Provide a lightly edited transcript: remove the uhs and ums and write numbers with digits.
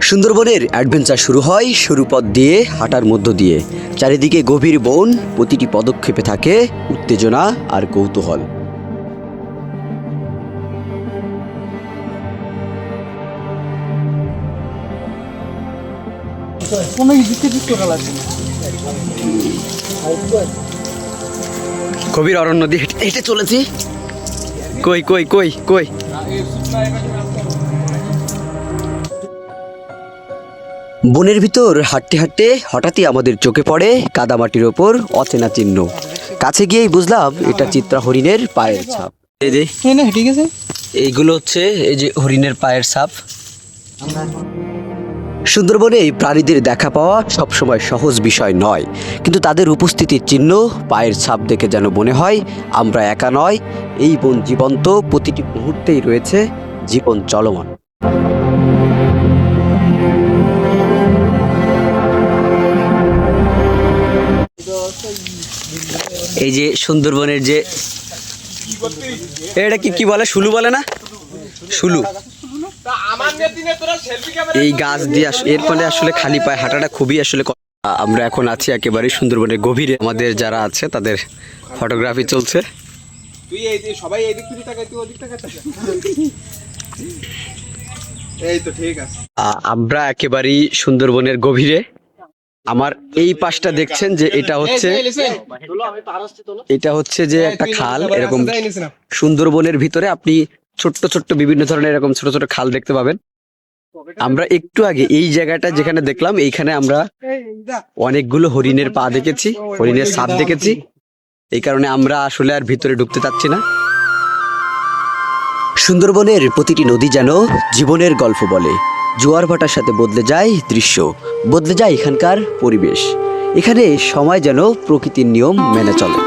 সুন্দরবনের অ্যাডভেঞ্চার শুরু হয় সরু পথ দিয়ে হাঁটার মধ্য দিয়ে। চারিদিকে গভীর বন, প্রতিটি পদক্ষেপে থাকে উত্তেজনা আর কৌতূহল। গভীর অরণ্য দিয়ে হেঁটে চলেছি। কই কই কই কই বনের ভিতর হাঁটতে হাঁটতে হঠাৎই আমাদের চোখে পড়ে কাদামাটির ওপর অচেনা চিহ্ন। কাছে গিয়েই বুঝলাম এটা চিত্রা হরিণের পায়ের ছাপ। ঠিক আছে, এইগুলো হচ্ছে এই যে হরিণের পায়ের ছাপ। সুন্দরবনে এই প্রাণীদের দেখা পাওয়া সবসময় সহজ বিষয় নয়, কিন্তু তাদের উপস্থিতির চিহ্ন, পায়ের ছাপ দেখে যেন মনে হয় আমরা একা নয়, এই বন জীবন্ত, প্রতিটি মুহূর্তেই রয়েছে জীবন চলমান। এই যে সুন্দরবনের যে এটা কি বলে, শুলু বলে না, শুলু। এই গাছ দিয়ে এর ফলে আসলে খালি পায়ে হাঁটাটা খুবই আসলে। আমরা এখন আছি একেবারে সুন্দরবনের গভীরে। আমাদের যারা আছে তাদের ফটোগ্রাফি চলছে। আমরা একেবারেই সুন্দরবনের গভীরে। আমার এই পাশটা দেখছেন যে এটা হচ্ছে যে একটা খাল। এরকম সুন্দরবনের ভিতরে আপনি ছোট্ট ছোট্ট বিভিন্ন ধরনের এরকম ছোট ছোট খাল দেখতে পাবেন। আমরা একটু আগে এই জায়গাটা যেখানে দেখলাম, এইখানে আমরা অনেকগুলো হরিণের পা দেখেছি, হরিণের ছাপ দেখেছি। এই কারণে আমরা আসলে আর ভিতরে ঢুকতে চাচ্ছি না। সুন্দরবনের প্রতিটি নদী যেন জীবনের গল্প বলে। জোয়ার ভাটার সাথে বদলে যায় দৃশ্য, বদলে যায় এখানকার পরিবেশ। এখানে সময় যেন প্রকৃতির নিয়ম মেনে চলে।